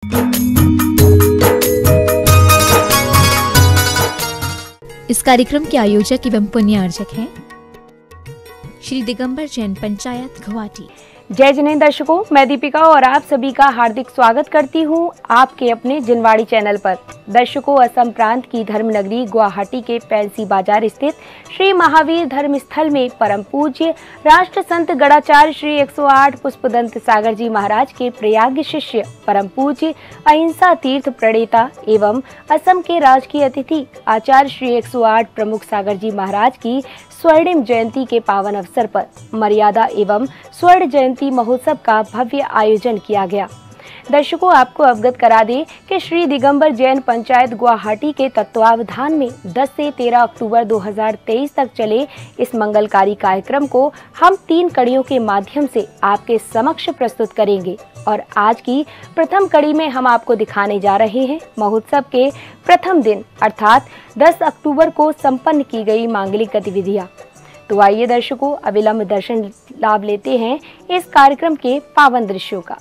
इस कार्यक्रम के आयोजक एवं पुण्यार्जक हैं श्री दिगंबर जैन पंचायत गुवाहाटी। जय जिनेंद्र दर्शकों, मैं दीपिका और आप सभी का हार्दिक स्वागत करती हूं आपके अपने जिनवाड़ी चैनल पर। दर्शकों, असम प्रांत की धर्म नगरी गुवाहाटी के फैंसी बाजार स्थित श्री महावीर धर्म स्थल में परम पूज्य राष्ट्र संत गणाचार्य श्री 108 पुष्पदंत सागर जी महाराज के प्रयाग शिष्य परम पूज्य अहिंसा तीर्थ प्रणेता एवं असम के राजकीय अतिथि आचार्य श्री 108 प्रमुख सागर जी महाराज की स्वर्णिम जयंती के पावन अवसर पर मर्यादा एवं स्वर्ण जयंती महोत्सव का भव्य आयोजन किया गया। दर्शकों, आपको अवगत करा दें कि श्री दिगंबर जैन पंचायत गुवाहाटी के तत्वावधान में 10 से 13 अक्टूबर 2023 तक चले इस मंगलकारी कार्यक्रम को हम 3 कड़ियों के माध्यम से आपके समक्ष प्रस्तुत करेंगे। और आज की प्रथम कड़ी में हम आपको दिखाने जा रहे हैं महोत्सव के प्रथम दिन अर्थात 10 अक्टूबर को संपन्न की गई मांगलिक गतिविधियां। तो आइए दर्शकों, अविलंब दर्शन लाभ लेते हैं इस कार्यक्रम के पावन दृश्यों का।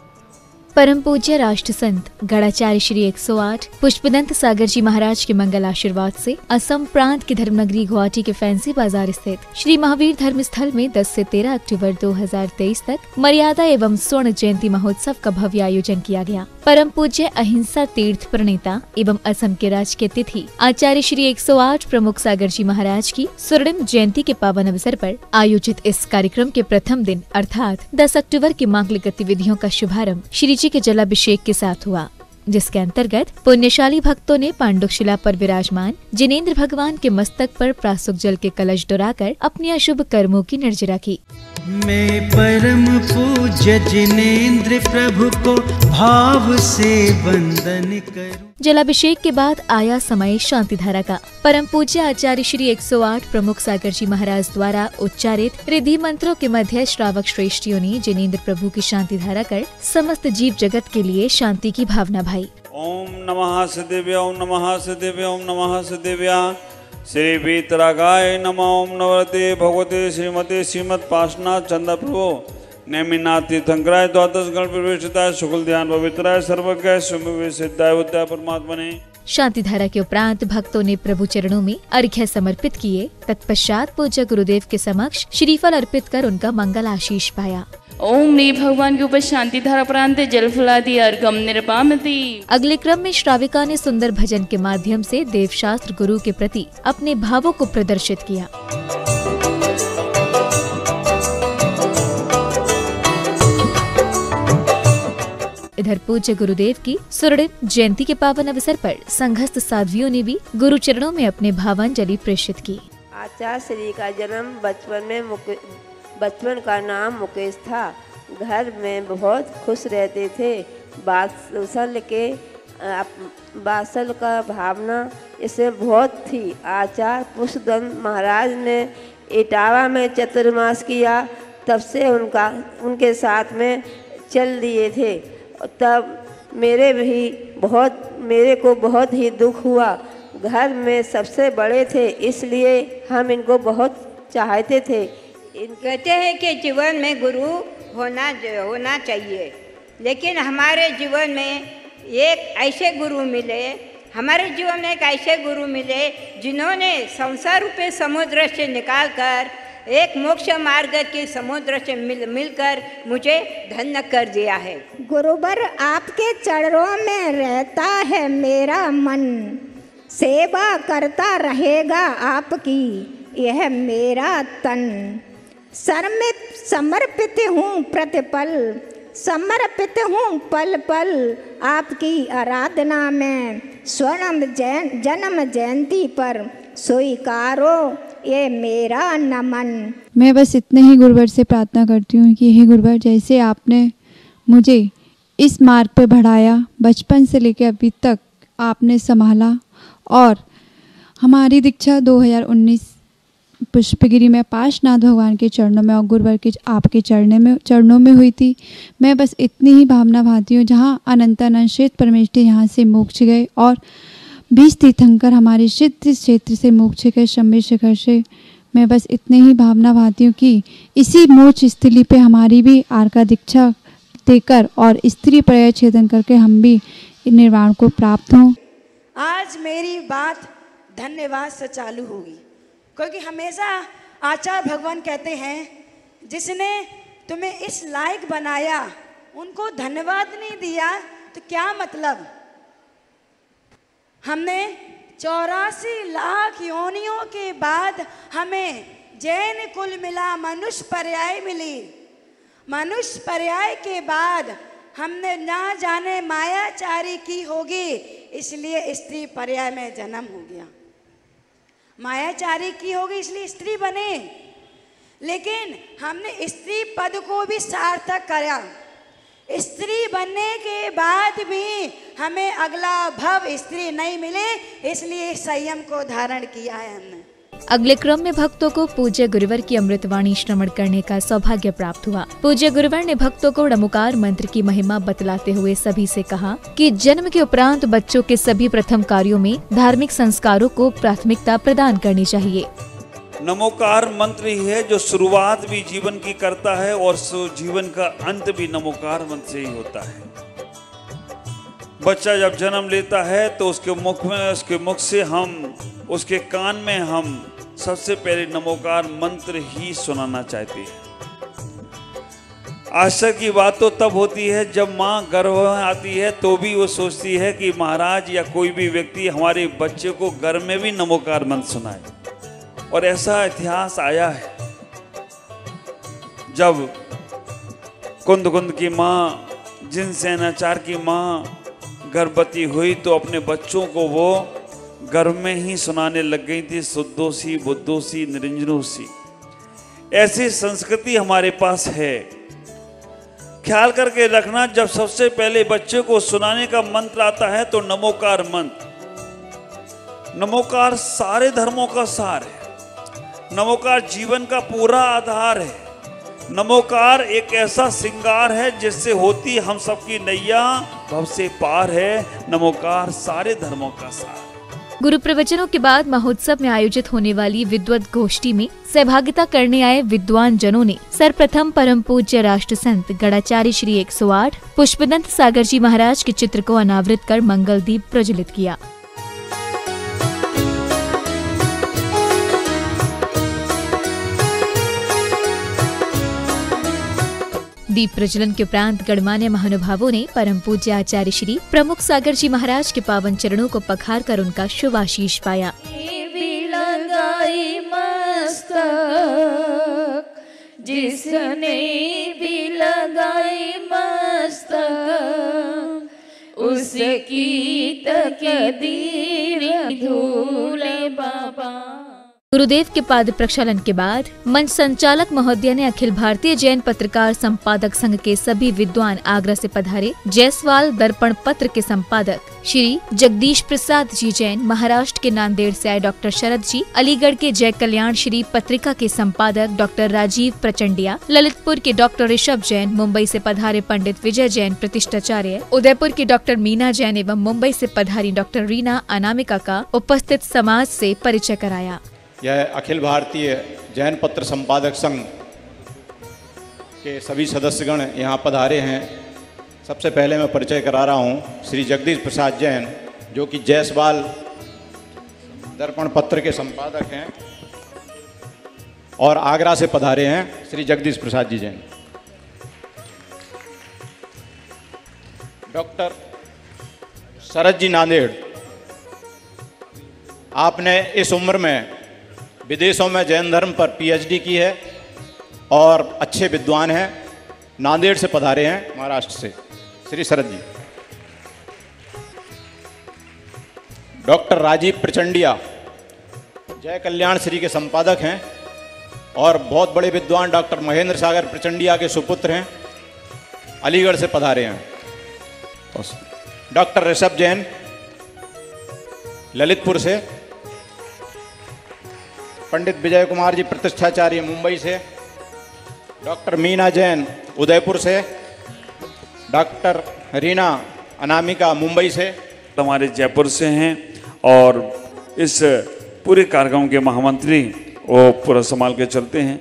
परम पूज्य राष्ट्र संत गणाचार्य श्री 108 पुष्पदंत सागर जी महाराज के मंगल आशीर्वाद से असम प्रांत की धर्मनगरी गुवाहाटी के फैंसी बाजार स्थित श्री महावीर धर्म स्थल में 10 से 13 अक्टूबर 2023 तक मर्यादा एवं स्वर्ण जयंती महोत्सव का भव्य आयोजन किया गया। परम पूज्य अहिंसा तीर्थ प्रणेता एवं असम के राजकीय अतिथि आचार्य श्री 108 प्रमुख सागर जी महाराज की स्वर्णिम जयंती के पावन अवसर पर आयोजित इस कार्यक्रम के प्रथम दिन अर्थात 10 अक्टूबर की मांगलिक गतिविधियों का शुभारंभ श्री जी के जलाभिषेक के साथ हुआ, जिसके अंतर्गत पुण्यशाली भक्तों ने पांडुशिला पर विराजमान जिनेंद्र भगवान के मस्तक पर प्रासुक जल के कलश डुराकर अपने अशुभ कर्मों की निर्जरा की। मैं परम पूज्य जिनेंद्र प्रभु को भाव से वंदन करूं। जलाभिषेक के बाद आया समय शांति धारा का। परम पूज्य आचार्य श्री 108 प्रमुख सागर जी महाराज द्वारा उच्चारित रिद्धि मंत्रों के मध्य श्रावक श्रेष्ठियों ने जिनेंद्र प्रभु की शांति धारा कर समस्त जीव जगत के लिए शांति की भावना भाई। ओम नमः सदेव्य, ओम नमः सदेव्य, ओम नमः सदेव्य। श्री वीतरागाय नमः। ओम नवरते भगवते श्रीमते श्रीमद पार्श्वनाथ चंद्र प्रभु नेमिनाथ तीर्थंकराय द्वादश गण प्रवेशिताय शुक्ल ध्यान पवित्राय सर्वज्ञ सुमि सिद्धाय बुद्धाय परमात्मा ने। शांति धारा के उपरांत भक्तों ने प्रभु चरणों में अर्घ्य समर्पित किए। तत्पश्चात पूज्य गुरुदेव के समक्ष श्रीफल अर्पित कर उनका मंगल आशीष पाया। ओम ने भगवान के ऊपर शांति धारा प्रांत जल फुलादि अर्घम निरपामति। अगले क्रम में श्राविका ने सुंदर भजन के माध्यम से देवशास्त्र गुरु के प्रति अपने भावों को प्रदर्शित किया। इधर पूज्य गुरुदेव की स्वर्णिम जयंती के पावन अवसर पर संघस्थ साध्वियों ने भी गुरु चरणों में अपने भावांजलि प्रेषित की। आचार्य श्री का जन्म बचपन का नाम मुकेश था। घर में बहुत खुश रहते थे। बासल का भावना इसे बहुत थी। आचार्य पुष्पदंत महाराज ने इटावा में चतुर्मास किया, तब से उनके साथ में चल दिए थे। तब मेरे को बहुत ही दुख हुआ। घर में सबसे बड़े थे, इसलिए हम इनको बहुत चाहते थे। कहते हैं कि जीवन में गुरु होना चाहिए, लेकिन हमारे जीवन में एक ऐसे गुरु मिले जिन्होंने संसार रूपी समुद्र से निकालकर एक मोक्ष मार्ग के समुद्र से मिलकर मुझे धन्य कर दिया है। गुरुवर आपके चरणों में रहता है मेरा मन, सेवा करता रहेगा आपकी यह मेरा तन। समर्पित हूँ प्रतिपल, समर्पित हूँ पल पल आपकी आराधना में। स्वर्ण जन्म जयंती पर स्वीकारो ये मेरा नमन। मैं बस इतने ही गुरुवर से प्रार्थना करती हूँ कि हे गुरुवर, जैसे आपने मुझे इस मार्ग पर बढ़ाया, बचपन से लेकर अभी तक आपने संभाला, और हमारी दीक्षा 2019 पुष्पगिरी में पार्श्वनाथ भगवान के चरणों में और गुरुवर के आपके चरणों में हुई थी। मैं बस इतनी ही भावना भाती हूँ, जहाँ अनंतानंद क्षेत्र परमेष्ठी यहाँ से मोक्ष गए और 20 तीर्थंकर हमारे क्षेत्र से मोक्ष गए शंभर शिखर से। मैं बस इतने ही भावना भाती हूँ कि इसी मोक्ष स्थली पे हमारी भी आर्का दीक्षा देकर और स्त्री पर्याय छेदन करके हम भी निर्वाण को प्राप्त हों। आज मेरी बात धन्यवाद से चालू होगी, क्योंकि हमेशा आचार्य भगवान कहते हैं जिसने तुम्हें इस लायक बनाया उनको धन्यवाद नहीं दिया तो क्या मतलब। हमने 84 लाख योनियों के बाद हमें जैन कुल मिला, मनुष्य पर्याय मिली। मनुष्य पर्याय के बाद हमने ना जाने मायाचारी की होगी, इसलिए स्त्री पर्याय में जन्म हो गया। मायाचारी की होगी इसलिए स्त्री बने, लेकिन हमने स्त्री पद को भी सार्थक करा। स्त्री बनने के बाद भी हमें अगला भव स्त्री नहीं मिले, इसलिए संयम को धारण किया है हमने। अगले क्रम में भक्तों को पूज्य गुरुवर की अमृतवाणी श्रवण करने का सौभाग्य प्राप्त हुआ। पूज्य गुरुवर ने भक्तों को नमोकार मंत्र की महिमा बतलाते हुए सभी से कहा कि जन्म के उपरांत बच्चों के सभी प्रथम कार्यों में धार्मिक संस्कारों को प्राथमिकता प्रदान करनी चाहिए। नमोकार मंत्र ही है जो शुरुआत भी जीवन की करता है और जीवन का अंत भी नमोकार मंत्र से ही होता है। बच्चा जब जन्म लेता है तो उसके मुख से हम, उसके कान में हम सबसे पहले नमोकार मंत्र ही सुनाना चाहते हैं। आश्चर्य की बात तो तब होती है जब माँ गर्भ में आती है तो भी वो सोचती है कि महाराज या कोई भी व्यक्ति हमारे बच्चे को गर्भ में भी नमोकार मंत्र सुनाए। और ऐसा इतिहास आया है, जब कुंद की माँ, जिनसेनाचार की माँ गर्भवती हुई तो अपने बच्चों को वो गर्भ में ही सुनाने लग गई थी, शुद्धोसी बुद्धोसी निरंजनोसी। ऐसी संस्कृति हमारे पास है। ख्याल करके रखना, जब सबसे पहले बच्चे को सुनाने का मंत्र आता है तो नमोकार मंत्र। नमोकार सारे धर्मों का सार है। नमोकार जीवन का पूरा आधार है। नमोकार एक ऐसा श्रृंगार है जिससे होती हम सबकी नैया भव से पार है। नमोकार सारे धर्मों का सार। गुरु प्रवचनों के बाद महोत्सव में आयोजित होने वाली विद्वत गोष्ठी में सहभागिता करने आए विद्वान जनों ने सर्वप्रथम परम पूज्य राष्ट्र संत गणाचार्य श्री 108 पुष्पदंत सागर जी महाराज के चित्र को अनावृत कर मंगल दीप प्रज्वलित किया। दीप प्रज्वलन के उपरांत गणमान्य महानुभावों ने परम पूज्य आचार्य श्री प्रमुख सागर जी महाराज के पावन चरणों को पखार कर उनका शुभ आशीष पाया। जिसने भी लगाई मस्तक उसकी तकदीर धूले बाबा। गुरुदेव के पाद प्रक्षालन के बाद मंच संचालक महोदय ने अखिल भारतीय जैन पत्रकार संपादक संघ के सभी विद्वान आगरा से पधारे जयसवाल दर्पण पत्र के संपादक श्री जगदीश प्रसाद जी जैन, महाराष्ट्र के नांदेड़ से आए डॉक्टर शरद जी, अलीगढ़ के जय कल्याण श्री पत्रिका के संपादक डॉक्टर राजीव प्रचंडिया, ललितपुर के डॉक्टर ऋषभ जैन, मुंबई से पधारे पंडित विजय जैन प्रतिष्ठाचार्य, उदयपुर की डॉक्टर मीना जैन एवं मुंबई से पधारी डॉक्टर रीना अनामिका का उपस्थित समाज से परिचय कराया। यह अखिल भारतीय जैन पत्र संपादक संघ के सभी सदस्यगण यहाँ पधारे हैं। सबसे पहले मैं परिचय करा रहा हूँ श्री जगदीश प्रसाद जैन, जो कि जयसवाल दर्पण पत्र के संपादक हैं और आगरा से पधारे हैं श्री जगदीश प्रसाद जी जैन। डॉक्टर शरद जी नांदेड़, आपने इस उम्र में विदेशों में जैन धर्म पर पीएचडी की है और अच्छे विद्वान हैं। नांदेड़ से पधारे हैं, महाराष्ट्र से श्री शरद जी। डॉक्टर राजीव प्रचंडिया जय कल्याण श्री के संपादक हैं और बहुत बड़े विद्वान डॉक्टर महेंद्र सागर प्रचंडिया के सुपुत्र हैं, अलीगढ़ से पधारे हैं। डॉक्टर ऋषभ जैन ललितपुर से, पंडित विजय कुमार जी प्रतिष्ठाचार्य मुंबई से, डॉक्टर मीना जैन उदयपुर से, डॉक्टर रीना अनामिका मुंबई से, हमारे जयपुर से हैं और इस पूरे कार्यक्रम के महामंत्री वो पूरा संभाल के चलते हैं।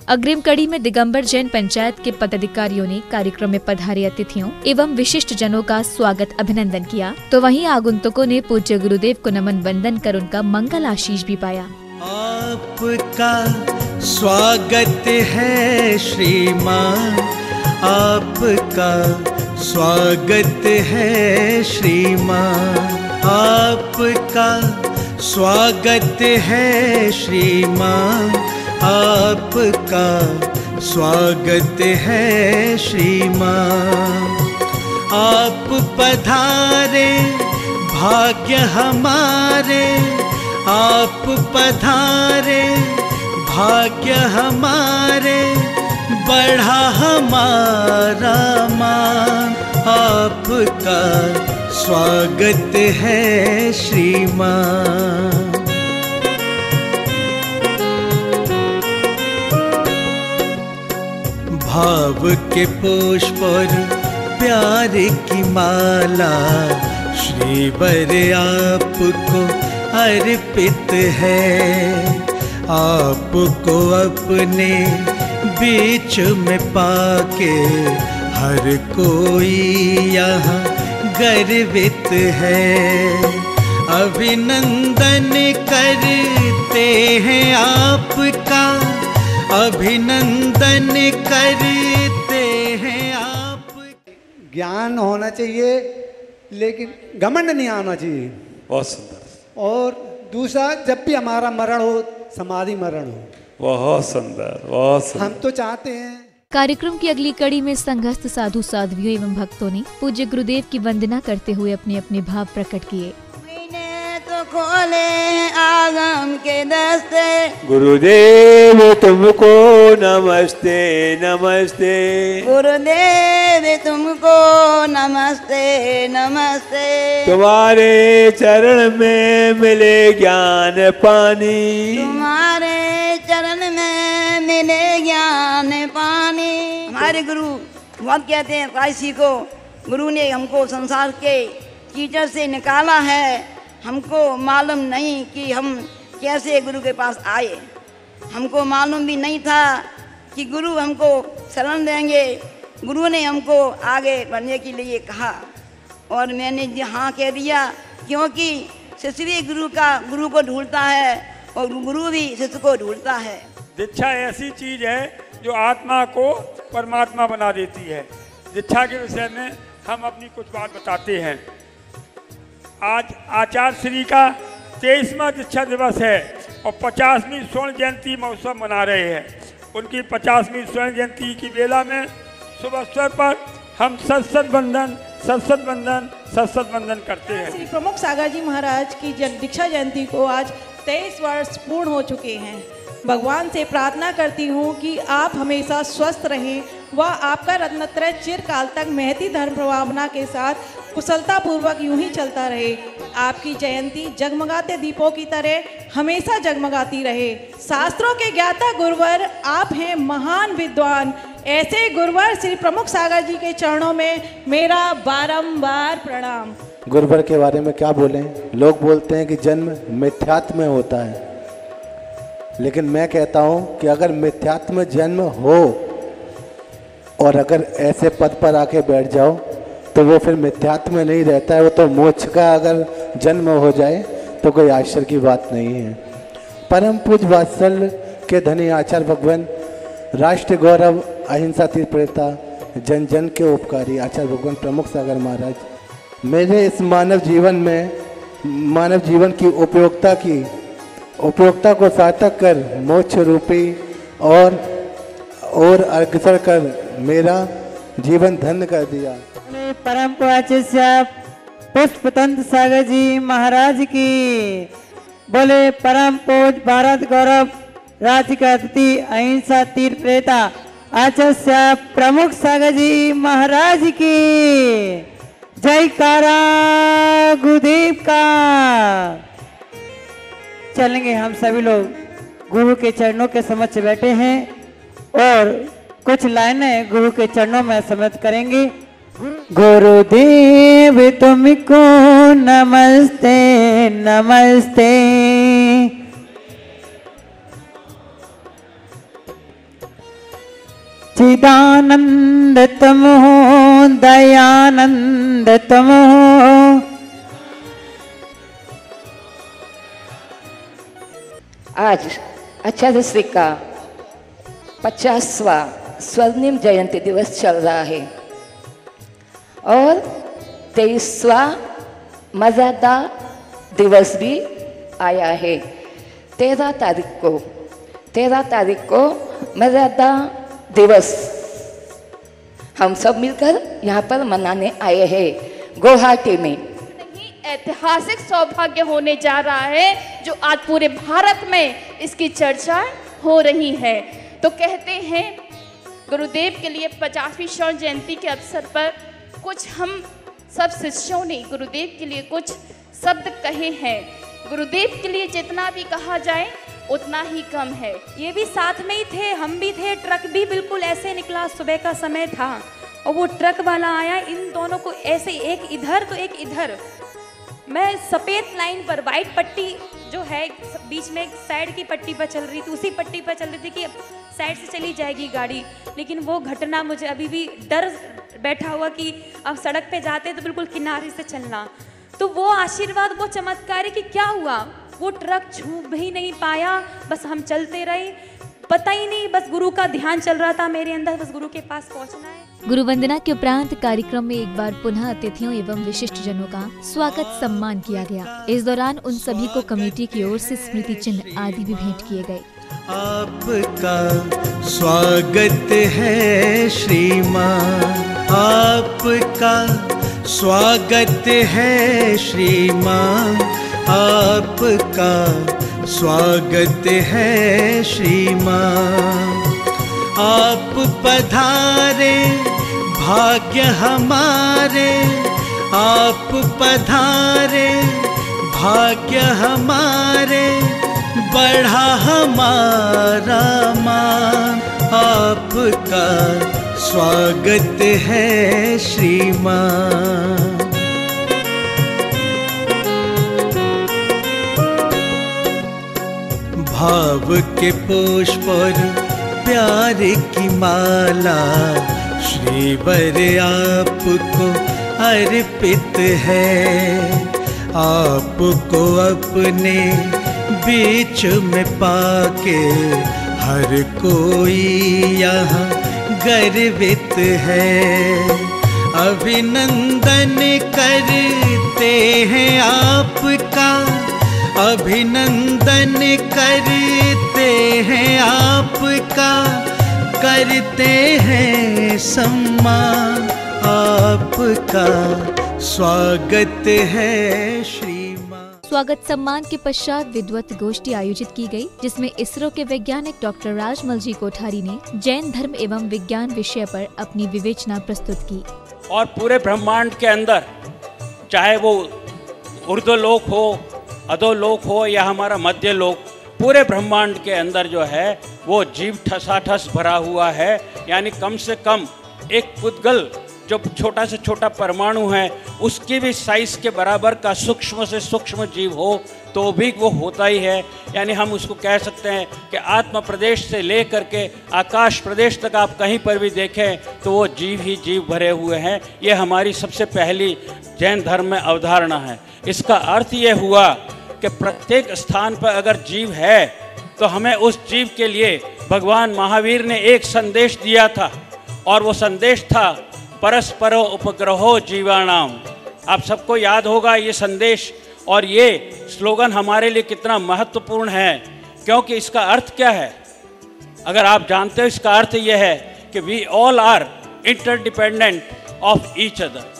अग्रिम कड़ी में दिगंबर जैन पंचायत के पदाधिकारियों ने कार्यक्रम में पधारे अतिथियों एवं विशिष्ट जनों का स्वागत अभिनंदन किया, तो वहीं आगंतुकों ने पूज्य गुरुदेव को नमन वंदन कर उनका मंगल आशीष भी पाया। आपका स्वागत है श्रीमान, आपका स्वागत है श्रीमान, आपका स्वागत है श्रीमान, आपका स्वागत है श्रीमान। आप पधारे भाग्य हमारे, आप पधारे भाग्य हमारे, बढ़ा हमारा मान, आपका स्वागत है श्रीमान। भाव के पुष्प और प्यार की माला श्रीवर आपको अर्पित है, आपको अपने बीच में पाके हर कोई यहाँ गर्वित है। अभिनंदन करते हैं आपका, अभिनंदन करते हैं आप। ज्ञान होना चाहिए लेकिन घमंड नहीं आना चाहिए। बहुत सुंदर। और दूसरा, जब भी हमारा मरण हो समाधि मरण हो। बहुत सुंदर, बहुत सुंदर। हम तो चाहते हैं। कार्यक्रम की अगली कड़ी में संघस्थ साधु साध्वियों एवं भक्तों ने पूज्य गुरुदेव की वंदना करते हुए अपने अपने भाव प्रकट किए। तो खोले आगम के दस्ते, गुरुदेव तुमको नमस्ते नमस्ते, गुरुदेव तुमको नमस्ते नमस्ते। तुम्हारे चरण में मिले ज्ञान पानी, तुम्हारे चरण में मिले ज्ञान पानी। हमारे गुरु बहुत कहते हैं, काशी को गुरु ने हमको संसार के कीचड़ से निकाला है। हमको मालूम नहीं कि हम कैसे गुरु के पास आए, हमको मालूम भी नहीं था कि गुरु हमको शरण देंगे। गुरु ने हमको आगे बढ़ने के लिए कहा और मैंने हाँ कह दिया, क्योंकि शिष्य भी गुरु को ढूंढता है और गुरु भी शिष्य को ढूंढता है। दीक्षा ऐसी चीज है जो आत्मा को परमात्मा बना देती है। दीक्षा के विषय में हम अपनी कुछ बात बताते हैं। आज आचार्य श्री का 23वां दीक्षा दिवस है और 50वीं स्वर्ण जयंती महोत्सव मना रहे हैं। उनकी 50वीं स्वर्ण जयंती की बेला में शुभ अवसर पर हम सत्सत बंधन करते हैं। श्री प्रमुख सागर जी महाराज की दीक्षा जयंती को आज 23 वर्ष पूर्ण हो चुके हैं। भगवान से प्रार्थना करती हूँ कि आप हमेशा स्वस्थ रहें व आपका रत्नत्रय चिरकाल तक महती धर्म प्रभावना के साथ कुशलता पूर्वक यूं ही चलता रहे। आपकी जयंती जगमगाते दीपों की तरह हमेशा जगमगाती रहे। शास्त्रों के ज्ञाता गुरुवर आप हैं महान विद्वान। ऐसे गुरुवर श्री प्रमुख सागर जी के चरणों में मेरा बारंबार प्रणाम। गुरुवर के बारे में क्या बोलें, लोग बोलते हैं कि जन्म मिथ्यात्व में होता है, लेकिन मैं कहता हूँ कि अगर मिथ्यात्व में जन्म हो और अगर ऐसे पद पर आके बैठ जाओ तो वो फिर मिथ्यात्व में नहीं रहता है, वो तो मोक्ष का अगर जन्म हो जाए तो कोई आश्चर्य की बात नहीं है। परम पूज्य वात्सल्य के धनी आचार्य भगवान, राष्ट्र गौरव, अहिंसा तीर्थ प्रेता, जन जन के उपकारी आचार्य भगवान प्रमुख सागर महाराज, मेरे इस मानव जीवन में मानव जीवन की उपयोगिता को सार्थक कर मोक्ष रूपी और अग्रसर कर मेरा जीवन धन्य कर दिया। परम पूज्य पुष्पतंत्र सागर जी महाराज की बोले। परम पूज्य भारत गौरव राज्य का अतिथि अहिंसा तीर्थ प्रेता आचार्य प्रमुख सागर जी महाराज की जयकारा गुरुदेव का। चलेंगे हम सभी लोग गुरु के चरणों के समक्ष बैठे हैं और कुछ लाइनें गुरु के चरणों में समर्पित करेंगे। गुरुदेव तुमको नमस्ते नमस्ते। चिदानंद तुम हो, दयानंद तुम हो। आज आचार्य का 50वां स्वर्णिम जयंती दिवस चल रहा है और 23वां मर्यादा दिवस भी आया है। 13 तारीख को मर्यादा दिवस हम सब मिलकर यहाँ पर मनाने आए हैं गुवाहाटी में। ऐतिहासिक सौभाग्य होने जा रहा है जो आज पूरे भारत में इसकी चर्चा हो रही है। तो कहते हैं गुरुदेव के लिए 50वीं स्वर्ण जयंती के अवसर पर कुछ हम सब शिष्यों ने गुरुदेव के लिए कुछ शब्द कहे हैं। गुरुदेव के लिए जितना भी कहा जाए उतना ही कम है। ये भी साथ में ही थे, हम भी थे, ट्रक भी बिल्कुल ऐसे निकला, सुबह का समय था और वो ट्रक वाला आया, इन दोनों को ऐसे एक इधर तो एक इधर। मैं सफ़ेद लाइन पर वाइट पट्टी जो है बीच में एक साइड की पट्टी पर चल रही थी, उसी पट्टी पर चल रही थी कि साइड से चली जाएगी गाड़ी, लेकिन वो घटना मुझे अभी भी डर बैठा हुआ कि अब सड़क पे जाते तो बिल्कुल किनारे से चलना। तो वो आशीर्वाद, वो चमत्कार कि क्या हुआ, वो ट्रक छू भी नहीं पाया, बस हम चलते रहे, पता ही नहीं, बस गुरु का ध्यान चल रहा था मेरे अंदर, बस गुरु के पास पहुंचना है। गुरु वंदना के उपरांत कार्यक्रम में एक बार पुनः अतिथियों एवं विशिष्ट जनों का स्वागत सम्मान किया गया। इस दौरान उन सभी को कमेटी की ओर से स्मृति चिन्ह आदि भी भेंट किए गए। आपका स्वागत है श्रीमान, आपका स्वागत है श्रीमान, आपका स्वागत है श्रीमान। आप पधारे भाग्य हमारे, आप पधारे भाग्य हमारे, बढ़ा हमारा मान। आपका स्वागत है श्रीमान। भाव के पुष्प और प्यार की माला श्रीवर आपको अर्पित है। आपको अपने बीच में पाके हर कोई यहाँ गर्वित है। अभिनंदन करते हैं आपका, अभिनंदन करते हैं आपका, करते हैं सम्मान। आपका स्वागत है श्रीमान। स्वागत सम्मान के पश्चात विद्वत गोष्ठी आयोजित की गई, जिसमें इसरो के वैज्ञानिक डॉक्टर राजमल जी कोठारी ने जैन धर्म एवं विज्ञान विषय पर अपनी विवेचना प्रस्तुत की। और पूरे ब्रह्मांड के अंदर, चाहे वो ऊर्ध्वलोक हो, अधोलोक हो या हमारा मध्य लोक, पूरे ब्रह्मांड के अंदर जो है वो जीव ठसाठस भरा हुआ है। यानी कम से कम एक पुद्गल जो छोटा से छोटा परमाणु है उसकी भी साइज के बराबर का सूक्ष्म से सूक्ष्म जीव हो तो भी वो होता ही है। यानी हम उसको कह सकते हैं कि आत्म प्रदेश से ले करके आकाश प्रदेश तक आप कहीं पर भी देखें तो वो जीव ही जीव भरे हुए हैं। ये हमारी सबसे पहली जैन धर्म में अवधारणा है। इसका अर्थ ये हुआ कि प्रत्येक स्थान पर अगर जीव है तो हमें उस जीव के लिए भगवान महावीर ने एक संदेश दिया था, और वो संदेश था परस्परो उपग्रहो जीवाणाम। आप सबको याद होगा ये संदेश, और ये स्लोगन हमारे लिए कितना महत्वपूर्ण है, क्योंकि इसका अर्थ क्या है अगर आप जानते हो, इसका अर्थ ये है कि we all are interdependent of each other.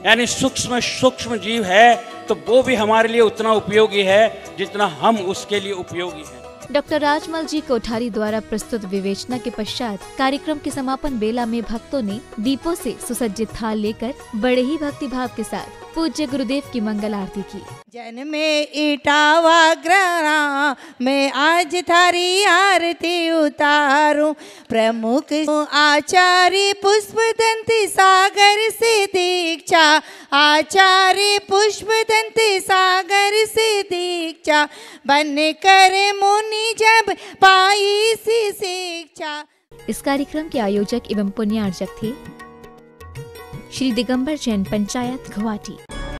यानी सूक्ष्म सूक्ष्म जीव है तो वो भी हमारे लिए उतना उपयोगी है जितना हम उसके लिए उपयोगी हैं। डॉक्टर राजमल जी कोठारी द्वारा प्रस्तुत विवेचना के पश्चात कार्यक्रम के समापन बेला में भक्तों ने दीपों से सुसज्जित थाल लेकर बड़े ही भक्ति भाव के साथ पूज्य गुरुदेव की मंगल आरती की। जन में इटावा ग्रहणा मैं आज थारी आरती उतारूं। प्रमुख आचार्य पुष्पदंती सागर से दीक्षा, आचार्य पुष्पदंती सागर से दीक्षा, बन कर मुनि जब पाई सी शिक्षा। इस कार्यक्रम के आयोजक एवं पुण्यार्जक थे श्री दिगंबर जैन, पंचायत गुवाहाटी।